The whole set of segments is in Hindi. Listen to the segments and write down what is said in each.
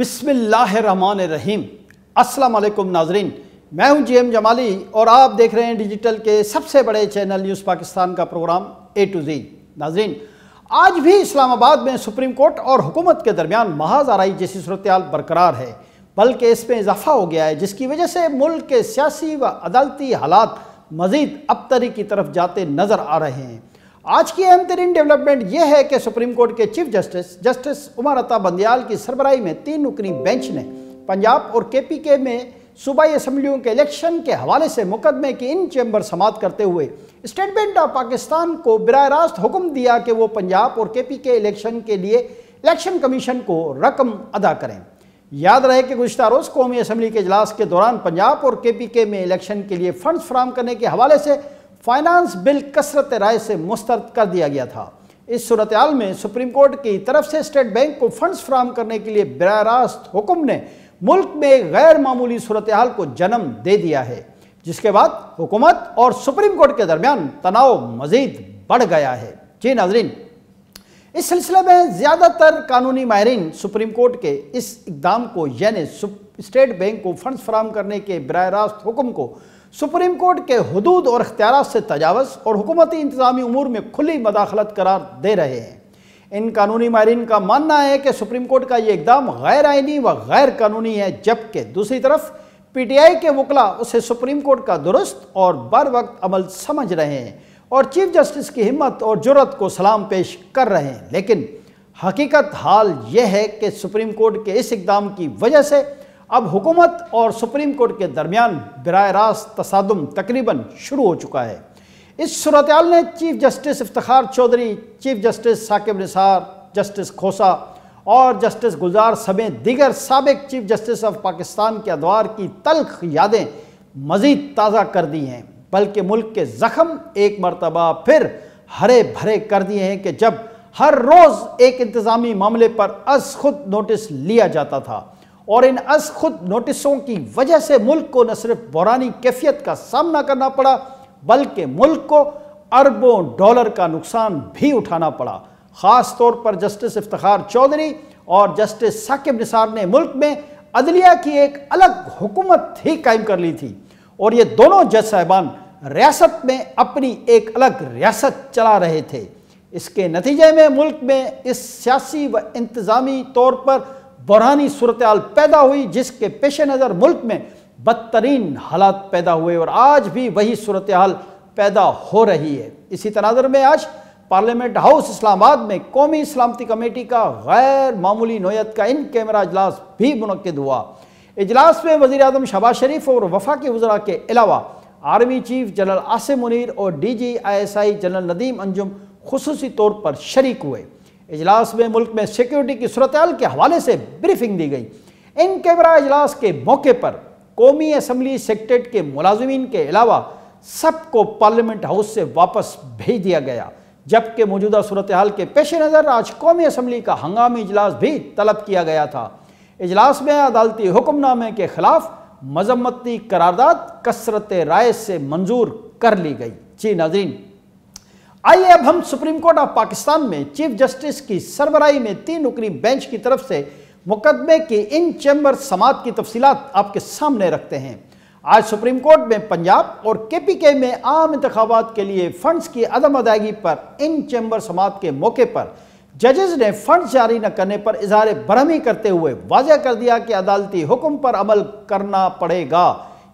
बिस्मिल्लाहिर्रहमानिर्रहीम। अस्सलाम वालेकुम नाजरीन, मैं हूं जीएम जमाली और आप देख रहे हैं डिजिटल के सबसे बड़े चैनल न्यूज़ पाकिस्तान का प्रोग्राम ए टू जी। नाजरीन, आज भी इस्लामाबाद में सुप्रीम कोर्ट और हुकूमत के दरमियान महाज आराई जैसी सूरत-ए-हाल बरकरार है, बल्कि इसमें इजाफा हो गया है, जिसकी वजह से मुल्क के सियासी व अदालती हालात मजीद अबतरी की तरफ जाते नजर आ रहे हैं। आज की अहम तरीन डेवलपमेंट यह है कि सुप्रीम कोर्ट के चीफ जस्टिस उमर अता बंदियाल की सरबराही में 3 रुकनी बेंच ने पंजाब और केपीके में सूबाई असम्बलियों के इलेक्शन के हवाले से मुकदमे की इन चैम्बर समाअत करते हुए स्टेट बैंक ऑफ पाकिस्तान को बराह रास्त हुक्म दिया कि वो पंजाब और केपीके इलेक्शन के लिए इलेक्शन कमीशन को रकम अदा करें। याद रहे कि गुज़िश्ता रोज़ कौमी असम्बली के इजलास के दौरान पंजाब और केपीके में इलेक्शन के लिए फंड्स फराहम करने के हवाले से फाइनेंस बिल कसरत राय से मुस्तरद कर दिया गया था। इस सूरत-ए-हाल में सुप्रीम कोर्ट की तरफ से स्टेट बैंक को फंड्स फराहम करने के लिए बराह रास्त हुक्म ने मुल्क में गैर मामूली सूरत-ए-हाल को जन्म दे दिया है, जिसके बाद हुकूमत और सुप्रीम कोर्ट के दरमियान तनाव मजीद बढ़ गया है। जी नाजरीन, इस सिलसिले में ज़्यादातर कानूनी माहिरीन सुप्रीम कोर्ट के इस इक़दाम को यानी स्टेट बैंक को फंड्स फराहम करने के बराह रास्त हुक्म को सुप्रीम कोर्ट के हुदूद और इख्तियारात से तजावज़ और हुकूमती इंतज़ामी उमूर में खुली मदाखलत करार दे रहे हैं। इन कानूनी माहिरीन का मानना है कि सुप्रीम कोर्ट का ये इक़दाम गैर आइनी व गैर कानूनी है, जबकि दूसरी तरफ पीटीआई के वकला उसे सुप्रीम कोर्ट का दुरुस्त और बर वक्त अमल समझ रहे हैं और चीफ जस्टिस की हिम्मत और जुर्रत को सलाम पेश कर रहे हैं। लेकिन हकीकत हाल यह है कि सुप्रीम कोर्ट के इस इक़दाम की वजह से अब हुकूमत और सुप्रीम कोर्ट के दरमियान बराह रास्त तसादुम तकरीबन शुरू हो चुका है। इस सूरत-ए-हाल ने chief justice Iftikhar Chaudhry, chief justice Saqib Nisar, justice Khosa और जस्टिस गुलजार समेत दीगर साबिक चीफ जस्टिस ऑफ पाकिस्तान के अदवार की तल्ख यादें मजीद ताज़ा कर दी हैं, बल्कि मुल्क के ज़ख्म एक मरतबा फिर हरे भरे कर दिए हैं कि जब हर रोज़ एक इंतज़ामी मामले पर अज़ खुद नोटिस लिया जाता था और इन अज़ खुद नोटिसों की वजह से मुल्क को न सिर्फ बहरानी कैफियत का सामना करना पड़ा, बल्कि मुल्क को अरबों डॉलर का नुकसान भी उठाना पड़ा। ख़ास तौर पर जस्टिस इफ्तिखार चौधरी और जस्टिस साकिब निसार ने मुल्क में अदलिया की एक अलग हुकूमत ही कायम कर ली थी और ये दोनों जज साहिबान रियासत में अपनी एक अलग रियासत चला रहे थे। इसके नतीजे में मुल्क में इस सियासी व इंतज़ामी तौर पर बहरानी सूरत-ए-हाल पैदा हुई, जिसके पेश नज़र मुल्क में बदतरीन हालात पैदा हुए और आज भी वही सूरत-ए-हाल पैदा हो रही है। इसी तनाज़ुर में आज पार्लियामेंट हाउस इस्लामाबाद में कौमी सलामती कमेटी का गैर मामूली नौयत का इन कैमरा इजलास भी मुनक्किद हुआ। इजलास में वज़ीर आज़म शहबाज शरीफ और वफाकी वज़रा के अलावा army chief general Asim Munir और DGISI जनरल नदीम अंजुम खुसूसी तौर पर शरीक हुए। इजलास में मुल्क में सिक्योरिटी की सूरत-ए-हाल के हवाले से ब्रीफिंग दी गई। इन कैमरा इजलास के मौके पर कौमी असम्बली सेक्रेटरीट के मुलाजिमीन के अलावा सबको पार्लियामेंट हाउस से वापस भेज दिया गया, जबकि मौजूदा सूरत-ए-हाल के पेश नज़र आज कौमी असम्बली का हंगामी इजलास भी तलब किया गया था। इजलास में अदालती हुक्मनामे के खिलाफ मजम्मती करारदाद कसरत राय से मंजूर कर ली गई। जी नाज़रीन, आइए अब हम सुप्रीम कोर्ट ऑफ पाकिस्तान में चीफ जस्टिस की सरबराही में 3 रुकनी बेंच की तरफ से मुकदमे की इन चैम्बर समाअत की तफसीलात आपके सामने रखते हैं। आज सुप्रीम कोर्ट में पंजाब और केपीके में आम इंतखाबात के लिए फंड्स की अदम अदायगी पर इन चैम्बर समाअत के मौके पर जजेस ने फंड्स जारी न करने पर इजहार बरहमी करते हुए वाज़ेह कर दिया कि अदालती हुक्म पर अमल करना पड़ेगा।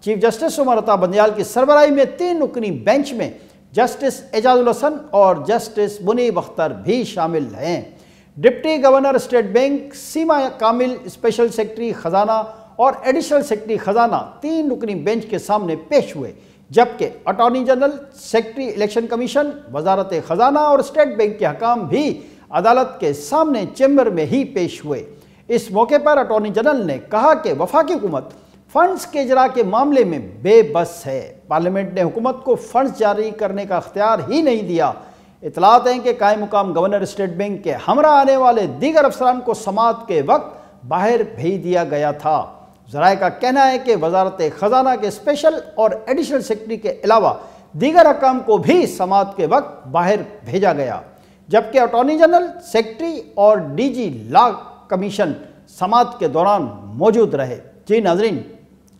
चीफ जस्टिस उमर अता बंदियाल की सरबराही में 3 रुकनी बेंच में जस्टिस एजाजुल हसन और जस्टिस मुनीब अख्तर भी शामिल हैं। डिप्टी गवर्नर स्टेट बैंक सीमा कामिल, स्पेशल सेक्रेटरी खजाना और एडिशनल सेक्रेटरी खजाना 3 रुकनी बेंच के सामने पेश हुए, जबकि attorney general, secretary election commission, वजारत खजाना और स्टेट बैंक के हकाम भी अदालत के सामने चैम्बर में ही पेश हुए। इस मौके पर अटॉर्नी जनरल ने कहा कि वफाकी हुकूमत फंड्स के इजरा के मामले में बेबस है। पार्लियामेंट ने हुकूमत को फंड्स जारी करने का अख्तियार ही नहीं दिया। इतलात हैं कि कायम मुकाम गवर्नर स्टेट बैंक के हमरा आने वाले दीगर अफसरान को समाअत के वक्त बाहर भेज दिया गया था। ज़राए का कहना है कि वजारत खजाना के स्पेशल और एडिशनल सेक्रेटरी के अलावा दीगर हकाम को भी समाअत के वक्त बाहर भेजा गया, जबकि अटॉर्नी जनरल, सेक्रेटरी और DG लॉ कमीशन समाअत के दौरान मौजूद रहे। जी नाजरीन,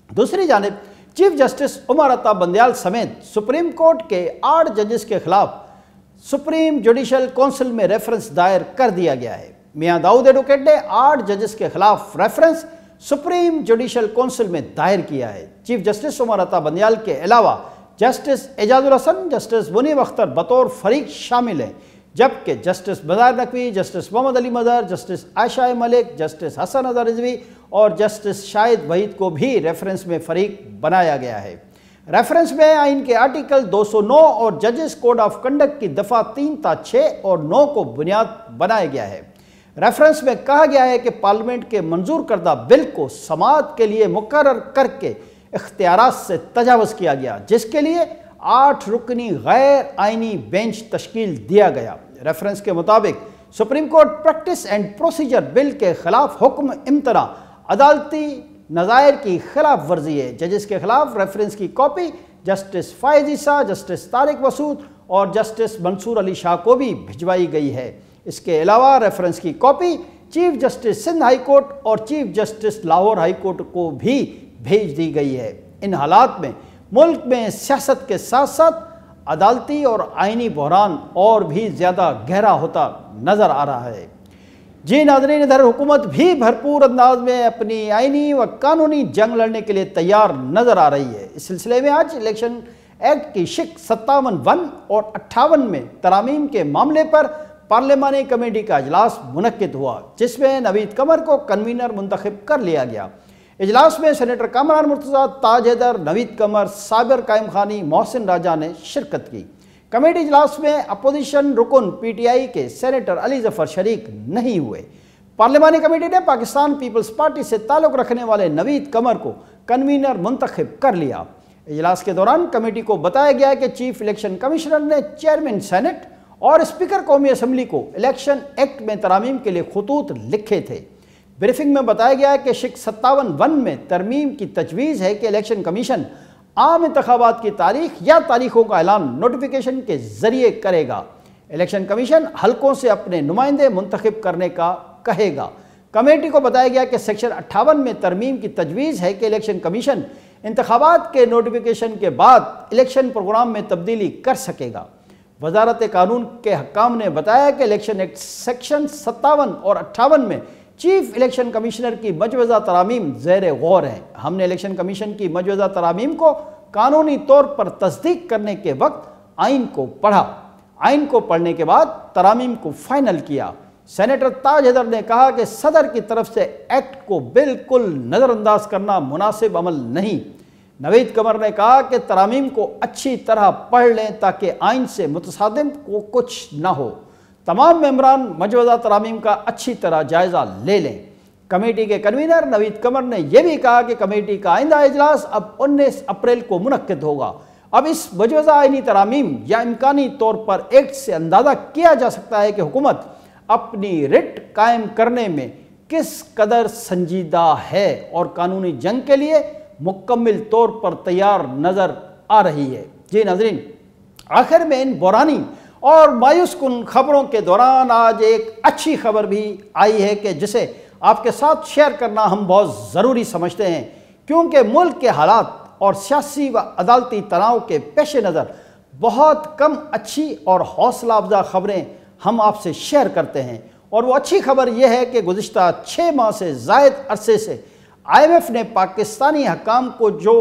दूसरी जानिब चीफ जस्टिस उमर अता बंदयाल समेत सुप्रीम कोर्ट के 8 जजेस के खिलाफ सुप्रीम जुडिशल काउंसिल में रेफरेंस दायर कर दिया गया है। मियां दाऊद एडवोकेट ने 8 जजेस के खिलाफ रेफरेंस सुप्रीम जुडिशल काउंसिल में दायर किया है। चीफ जस्टिस उमर अता बंदयाल के अलावा जस्टिस एजाजुल हसन, जस्टिस मुनीब अख्तर बतौर फरीक शामिल हैं, जबकि justice Bazar Naqvi, justice Mohammad Ali Mazhar, justice Ayesha Malik, justice Hasan Azhar Rizvi और जस्टिस शाहिद वहीद को भी रेफरेंस में फरीक बनाया गया है। रेफरेंस में आइन के आर्टिकल 209 और जजेस कोड ऑफ कंडक्ट की दफ़ा 3 ता 6 और 9 को बुनियाद बनाया गया है। रेफरेंस में कहा गया है कि पार्लियामेंट के मंजूर करदा बिल को समाअत के लिए मुकर्रर करके इख्तियारात से तजावज़ किया गया, जिसके लिए 8 रुकनी गैर आइनी बेंच तश्कील दिया गया। रेफरेंस के मुताबिक supreme court practice and procedure bill के खिलाफ हुक्म इम्तना अदालती नज़ायर की खिलाफ वर्जी है। जजेस के खिलाफ रेफरेंस की कॉपी जस्टिस फायज़ ईसा, जस्टिस तारिक मसूद और जस्टिस मंसूर अली शाह को भी भिजवाई गई है। इसके अलावा रेफरेंस की copy chief justice Sindh high court और chief justice Lahore high court को भी भेज दी गई है। इन हालात में मुल्क में सियासत के साथ साथ अदालती और आइनी बहरान और भी ज़्यादा गहरा होता नज़र आ रहा है। जी नाज़रीन, इधर हुकूमत भी भरपूर अंदाज में अपनी आइनी व कानूनी जंग लड़ने के लिए तैयार नज़र आ रही है। इस सिलसिले में आज इलेक्शन एक्ट की शिक 57(1) और 58 में तरामीम के मामले पर पार्लिमानी कमेटी का इजलास मुनक्किद हुआ, जिसमें नवीद कमर को कन्वीनर मुंतखब कर लिया गया। इजलास में सेनेटर कामरान मुर्तज़ा, ताज हैदर, नवीद कमर, साबिर कायम खानी, मोहसिन राजा ने शिरकत की। कमेटी इजलास में अपोजिशन रुकन PTI के सेनेटर अली जफर शरीक नहीं हुए। पार्लिमानी कमेटी ने पाकिस्तान पीपल्स पार्टी से ताल्लुक़ रखने वाले नवीद कमर को कन्वीनर मुंतखब कर लिया। इजलास के दौरान कमेटी को बताया गया कि चीफ इलेक्शन कमिश्नर ने चेयरमैन सेनेट और स्पीकर कौमी असम्बली को इलेक्शन एक्ट में तरामीम के लिए खतूत लिखे थे। ब्रीफिंग में बताया गया कि शिक 57(1) में तरमीम की तजवीज़ है कि इलेक्शन कमीशन आम इंतखाबात की तारीख या तारीखों का ऐलान नोटिफिकेशन के जरिए करेगा। इलेक्शन कमीशन हल्कों से अपने नुमाइंदे मुंतखब करने का कहेगा। कमेटी को बताया गया कि सेक्शन 58 में तरमीम की तजवीज़ है कि इलेक्शन कमीशन इंतखाबात के नोटिफिकेशन के बाद इलेक्शन प्रोग्राम में तब्दीली कर सकेगा। वजारत कानून के हकाम ने बताया कि इलेक्शन एक्ट सेक्शन 57 और 58 में चीफ इलेक्शन कमिश्नर की मजवज़ा तरामीम ज़ेर गौर हैं। हमने इलेक्शन कमीशन की मजवज़ा तरामीम को कानूनी तौर पर तस्दीक करने के वक्त आइन को पढ़ा। आइन को पढ़ने के बाद तरामीम को फाइनल किया। सेनेटर ताज हैदर ने कहा कि सदर की तरफ से एक्ट को बिल्कुल नज़रअंदाज करना मुनासिब अमल नहीं। नवीद कमर ने कहा कि तरामीम को अच्छी तरह पढ़ लें ताकि आइन से मुतसादिम को कुछ ना हो। तमाम मेंबरान मजवज़ा तरामीम का अच्छी तरह जायज़ा ले लें। कमेटी के कन्वीनर नवीद कमर ने यह भी कहा कि कमेटी का आइंदा इजलास अब 19 अप्रैल को मुनक्किद होगा। अब इस मजवज़ा आइनी तरामीम या इम्कानी तौर पर एक्ट से अंदाज़ा किया जा सकता है कि हुकूमत अपनी रिट कायम करने में किस कदर संजीदा है और कानूनी जंग के लिए मुकम्मल तौर पर तैयार नज़र आ रही है। जी नाज़रीन, आखिर में इन बुरानी और मायूस कुन खबरों के दौरान आज एक अच्छी खबर भी आई है कि जिसे आपके साथ शेयर करना हम बहुत ज़रूरी समझते हैं, क्योंकि मुल्क के हालात और सियासी व अदालती तनाव के पेश नज़र बहुत कम अच्छी और हौसला अफजा खबरें हम आपसे शेयर करते हैं। और वो अच्छी खबर यह है कि गुज़िश्ता 6 माह से ज़ायद अरसे से IMF ने पाकिस्तानी हकाम को जो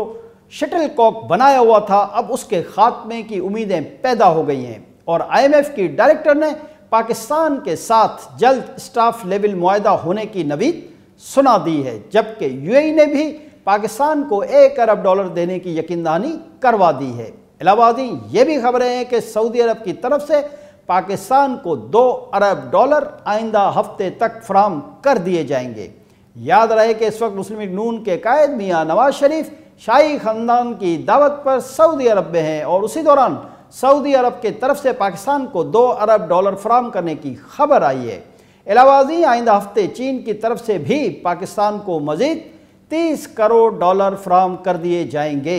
शटल कॉक बनाया हुआ था, अब उसके खात्मे की उम्मीदें पैदा हो गई हैं और IMF की डायरेक्टर ने पाकिस्तान के साथ जल्द स्टाफ लेवल मुआहदा होने की नवीद सुना दी है, जबकि UAE ने भी पाकिस्तान को $1 अरब देने की यकीनदहानी करवा दी है। इलाहाबादी ये भी खबरें हैं कि सऊदी अरब की तरफ से पाकिस्तान को $2 अरब आइंदा हफ्ते तक फराहम कर दिए जाएंगे। याद रहे कि इस वक्त मुस्लिम लीग नून के कायद मियां नवाज शरीफ शाही ख़ानदान की दावत पर सऊदी अरब में हैं और उसी दौरान सऊदी अरब के तरफ से पाकिस्तान को $2 अरब फराहम करने की खबर आई है। इलाहाबादी आइंदा हफ्ते चीन की तरफ से भी पाकिस्तान को मज़ीद $30 करोड़ फराहम कर दिए जाएंगे।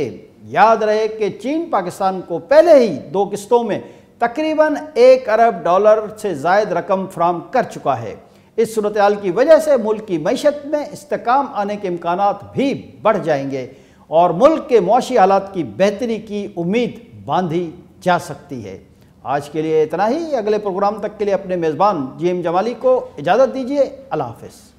याद रहे कि चीन पाकिस्तान को पहले ही 2 किस्तों में तकरीबन $1 अरब से ज़ायद रकम फराहम कर चुका है। इस सूरत हाल की वजह से मुल्क की मईशत में इस्तेकाम आने के इम्कानात भी बढ़ जाएंगे और मुल्क के मुआशी हालात की बेहतरी की उम्मीद बांधी जा सकती है। आज के लिए इतना ही। अगले प्रोग्राम तक के लिए अपने मेज़बान GM जमाली को इजाज़त दीजिए। अल्लाह हाफ़िज़।